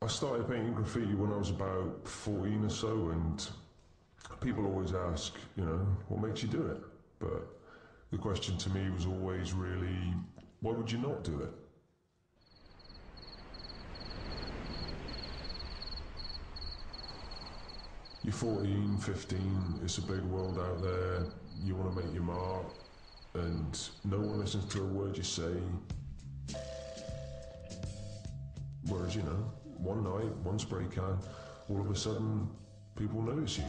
I started painting graffiti when I was about 14 or so, and people always ask, you know, what makes you do it? But the question to me was always really, why would you not do it? You're 14, 15, it's a big world out there, you want to make your mark, and no one listens to a word you say. Whereas, you know, one night, one spray can, all of a sudden, people notice you.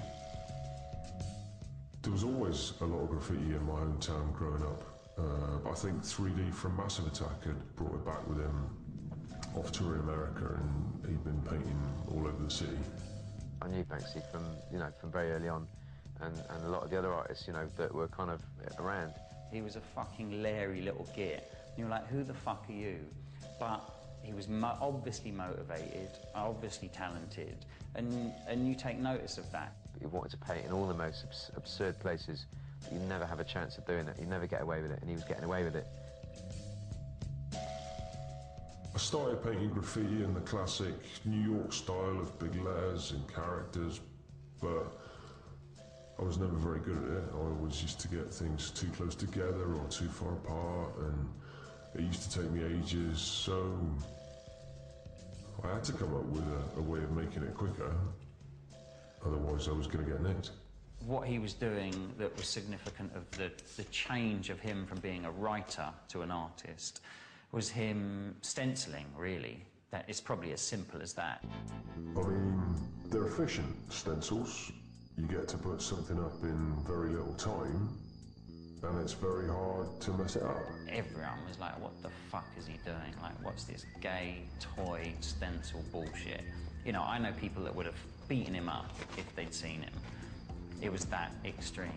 There was always a lot of graffiti in my hometown growing up, but I think 3D from Massive Attack had brought it back with him off tour in America, and he'd been painting all over the city. I knew Banksy from very early on, and a lot of the other artists, you know, that were kind of around. He was a fucking leery little git. You were like, who the fuck are you? But he was obviously motivated, obviously talented, and you take notice of that. He wanted to paint in all the most absurd places, but you never have a chance of doing it. You never get away with it, and he was getting away with it. I started painting graffiti in the classic New York style of big letters and characters, but I was never very good at it. I always used to get things too close together or too far apart, and it used to take me ages, so I had to come up with a way of making it quicker, otherwise I was going to get nicked. What he was doing that was significant of the change of him from being a writer to an artist was him stenciling, really. That it's probably as simple as that. I mean, they're efficient stencils. You get to put something up in very little time, and it's very hard to mess it up. Everyone was like, what the fuck is he doing? Like, what's this gay toy stencil bullshit? You know, I know people that would have beaten him up if they'd seen him. It was that extreme.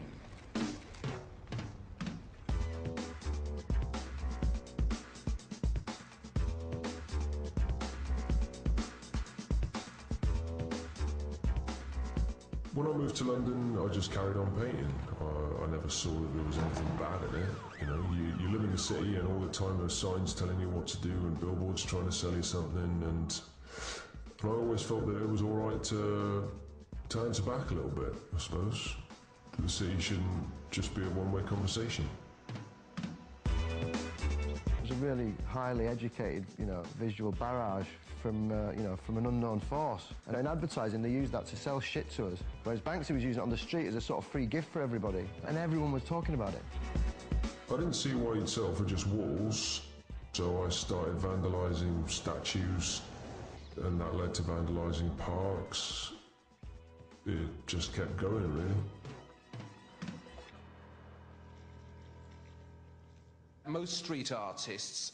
When I moved to London, I just carried on painting. I never saw that there was anything bad in it. You know, you live in the city, and all the time there are signs telling you what to do and billboards trying to sell you something, and I always felt that it was all right to answer back a little bit, I suppose. The city shouldn't just be a one-way conversation. It was a really highly educated, you know, visual barrage from, you know, from an unknown force. And in advertising, they used that to sell shit to us, whereas Banksy was using it on the street as a sort of free gift for everybody, and everyone was talking about it. I didn't see why you'd settle for just walls, so I started vandalising statues, and that led to vandalising parks. It just kept going, really. Most street artists,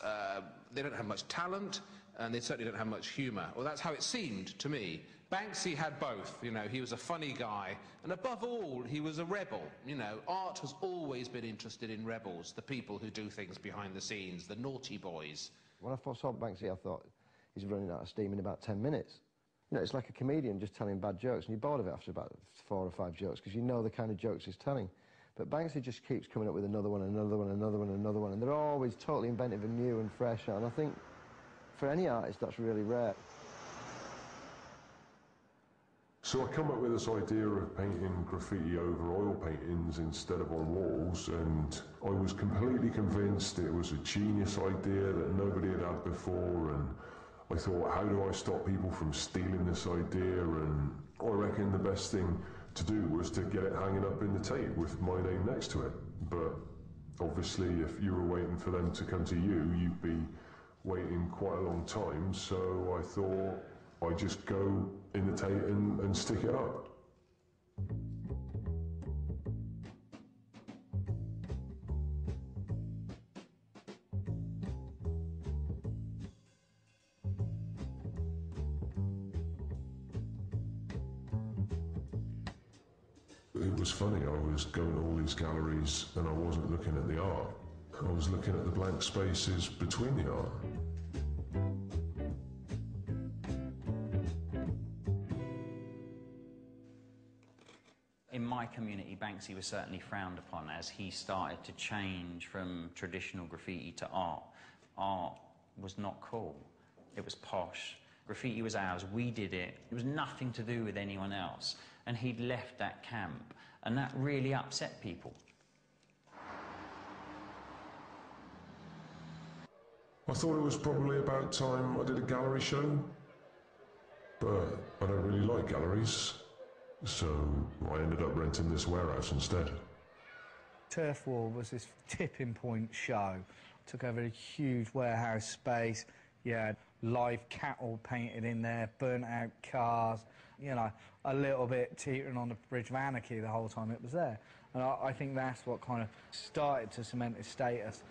they don't have much talent, and they certainly don't have much humour. Well, that's how it seemed to me. Banksy had both, you know, he was a funny guy, and above all, he was a rebel. You know, art has always been interested in rebels, the people who do things behind the scenes, the naughty boys. When I first saw Banksy, I thought, he's running out of steam in about 10 minutes. You know, it's like a comedian just telling bad jokes, and you're bored of it after about 4 or 5 jokes, because you know the kind of jokes he's telling. But Banksy just keeps coming up with another one, another one, another one, another one, and they're always totally inventive and new and fresh, and I think for any artist that's really rare. So I come up with this idea of painting graffiti over oil paintings instead of on walls, and I was completely convinced it was a genius idea that nobody had had before, and I thought, how do I stop people from stealing this idea? And I reckon the best thing to do was to get it hanging up in the Tate with my name next to it. But obviously, if you were waiting for them to come to you, you'd be waiting quite a long time, so I thought I'd just go in the Tate and stick it up. It was funny, I was going to all these galleries and I wasn't looking at the art. I was looking at the blank spaces between the art. In my community, Banksy was certainly frowned upon as he started to change from traditional graffiti to art. Art was not cool. It was posh. Graffiti was ours, we did it. It was nothing to do with anyone else. And he'd left that camp, and that really upset people. I thought it was probably about time I did a gallery show, but I don't really like galleries, so I ended up renting this warehouse instead. Turf War was this tipping point show. Took over a huge warehouse space. You had live cattle painted in there, burnt out cars, you know, a little bit teetering on the bridge of anarchy the whole time it was there. And I think that's what kind of started to cement its status.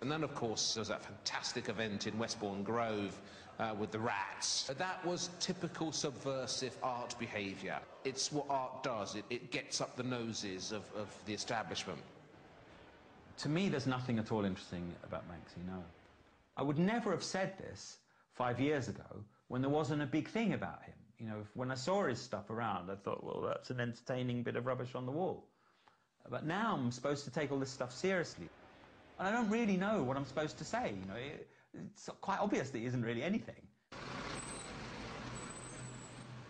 And then, of course, there was that fantastic event in Westbourne Grove with the rats. That was typical subversive art behaviour. It's what art does. It gets up the noses of the establishment. To me, there's nothing at all interesting about Banksy, no. I would never have said this 5 years ago when there wasn't a big thing about him. You know, when I saw his stuff around, I thought, well, that's an entertaining bit of rubbish on the wall. But now I'm supposed to take all this stuff seriously. And I don't really know what I'm supposed to say, you know. It's quite obvious that he isn't really anything.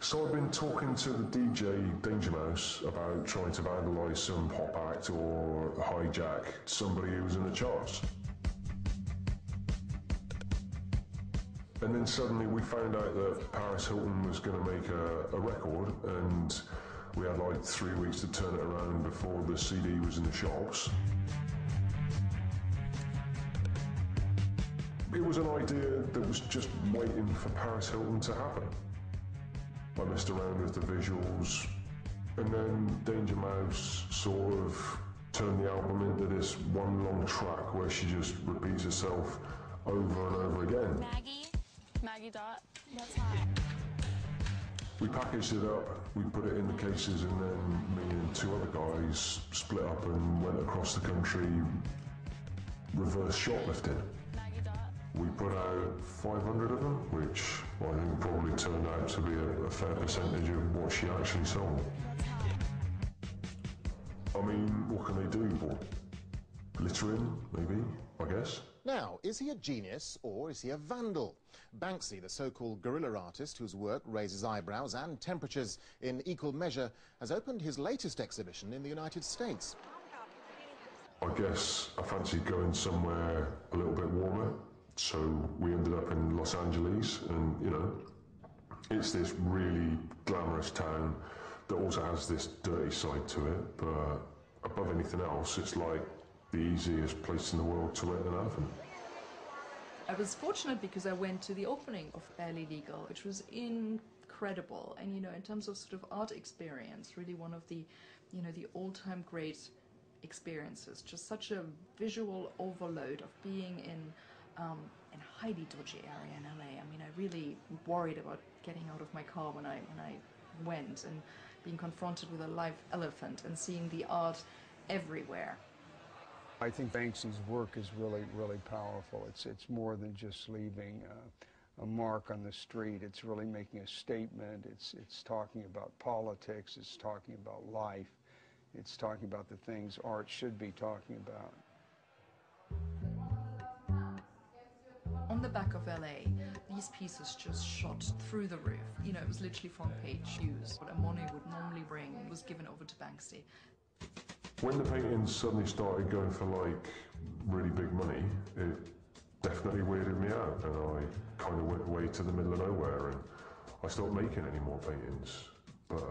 So I've been talking to the DJ Danger Mouse about trying to vandalise some pop act or hijack somebody who was in the charts. And then suddenly we found out that Paris Hilton was going to make a record, and we had like 3 weeks to turn it around before the CD was in the shops. It was an idea that was just waiting for Paris Hilton to happen. I messed around with the visuals, and then Danger Mouse sort of turned the album into this one long track where she just repeats herself over and over again. Maggie Dot, that's hot. We packaged it up, we put it in the cases, and then me and two other guys split up and went across the country reverse shoplifting. We put out 500 of them, which I think probably turned out to be a fair percentage of what she actually sold. I mean, what can they do? What? Littering, maybe, I guess. Now, is he a genius or is he a vandal? Banksy, the so-called guerrilla artist whose work raises eyebrows and temperatures in equal measure, has opened his latest exhibition in the United States. I guess I fancied going somewhere a little bit warmer. So we ended up in Los Angeles, and, you know, it's this really glamorous town that also has this dirty side to it, but above anything else, it's like the easiest place in the world to rent an oven. I was fortunate because I went to the opening of Barely Legal, which was incredible, and, you know, in terms of sort of art experience, really one of the, you know, the all-time great experiences. Just such a visual overload of being in a highly dodgy area in LA. I mean, I really worried about getting out of my car when I went, and being confronted with a live elephant and seeing the art everywhere. I think Banksy's work is really, really powerful. It's more than just leaving a mark on the street. It's really making a statement. It's talking about politics. It's talking about life. It's talking about the things art should be talking about. On the back of LA, these pieces just shot through the roof. You know, it was literally front page news. What a Monet would normally bring was given over to Banksy. When the paintings suddenly started going for like really big money, it definitely weirded me out, and I kind of went away to the middle of nowhere, and I stopped making any more paintings. But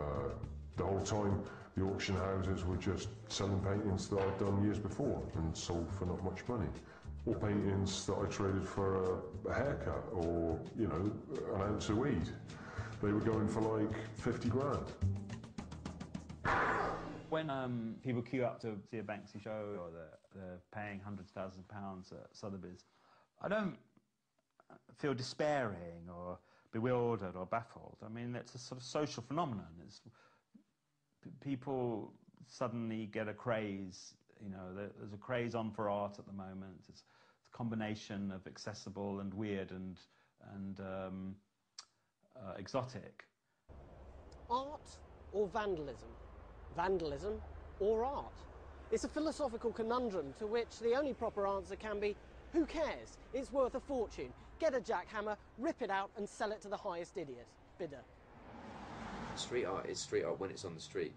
the whole time, the auction houses were just selling paintings that I'd done years before and sold for not much money. Or paintings that I traded for a haircut or, you know, an ounce of weed. They were going for like 50 grand. When people queue up to see a Banksy show, or they're paying hundreds of thousands of pounds at Sotheby's, I don't feel despairing or bewildered or baffled. I mean, it's a sort of social phenomenon. People suddenly get a craze. You know, there's a craze on for art at the moment. It's a combination of accessible and weird and exotic. Art or vandalism? Vandalism or art? It's a philosophical conundrum to which the only proper answer can be Who cares? It's worth a fortune. Get a jackhammer, rip it out and sell it to the highest bidder. Street art is street art when it's on the street.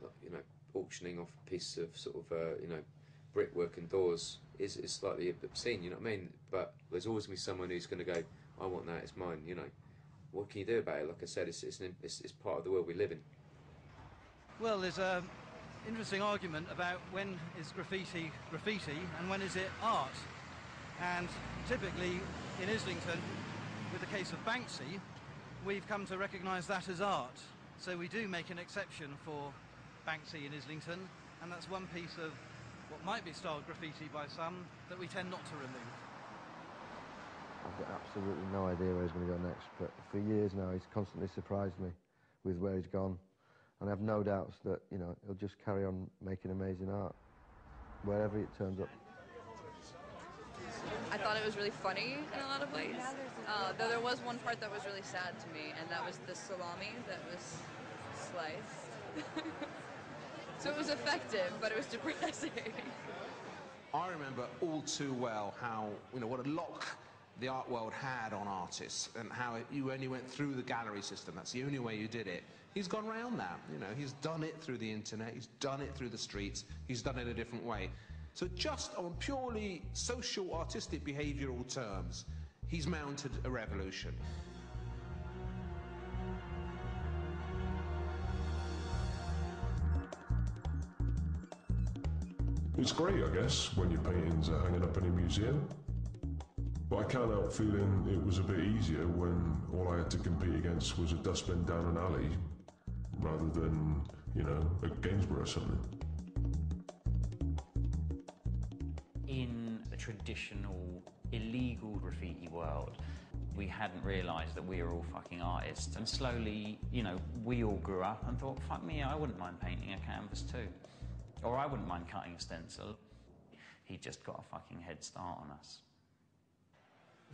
Like, you know, auctioning off a piece of sort of, you know, brickwork and doors is slightly obscene, you know what I mean? But there's always going to be someone who's going to go, I want that, it's mine, you know. What can you do about it? Like I said, it's part of the world we live in. Well, there's an interesting argument about when is graffiti and when is it art. And typically in Islington, with the case of Banksy, we've come to recognise that as art. So we do make an exception for Banksy in Islington, and that's one piece of what might be styled graffiti by some that we tend not to remove. I've got absolutely no idea where he's going to go next, but for years now he's constantly surprised me with where he's gone, and I have no doubts that, you know, he'll just carry on making amazing art wherever it turns up. I thought it was really funny in a lot of ways, though there was one part that was really sad to me, and that was the salami that was sliced. So it was effective, but it was depressing. I remember all too well how, you know, what a lock the art world had on artists, and how you only went through the gallery system. That's the only way you did it. He's gone round that, you know, he's done it through the internet, he's done it through the streets, he's done it a different way. So just on purely social, artistic, behavioural terms, he's mounted a revolution. It's great, I guess, when your paintings are hanging up in a museum. But I can't help feeling it was a bit easier when all I had to compete against was a dustbin down an alley, rather than, you know, a Gainsborough or something. In a traditional, illegal graffiti world, we hadn't realised that we were all fucking artists. And slowly, you know, we all grew up and thought, fuck me, I wouldn't mind painting a canvas too. Or I wouldn't mind cutting a stencil. He just got a fucking head start on us.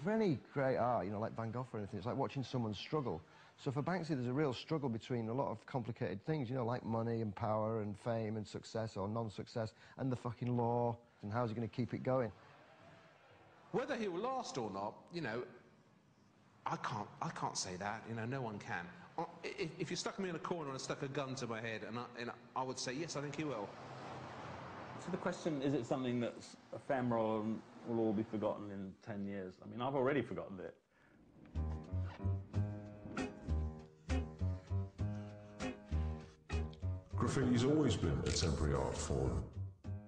For any great art, you know, like Van Gogh or anything, it's like watching someone struggle. So for Banksy, there's a real struggle between a lot of complicated things, you know, like money and power and fame and success or non-success, and the fucking law, and how's he going to keep it going? Whether he will last or not, you know, I can't say that, you know, no one can. If you stuck me in a corner and stuck a gun to my head, and I would say, yes, I think he will. So the question, is it something that's ephemeral and will all be forgotten in 10 years? I mean, I've already forgotten it. Graffiti's always been a temporary art form.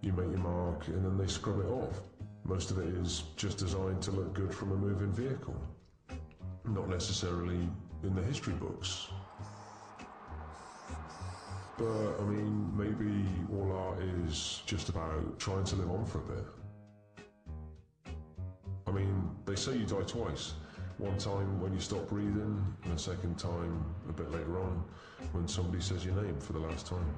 You make your mark and then they scrub it off. Most of it is just designed to look good from a moving vehicle, not necessarily in the history books. But, I mean, maybe all art is just about trying to live on for a bit. I mean, they say you die twice. One time when you stop breathing, and a second time a bit later on when somebody says your name for the last time.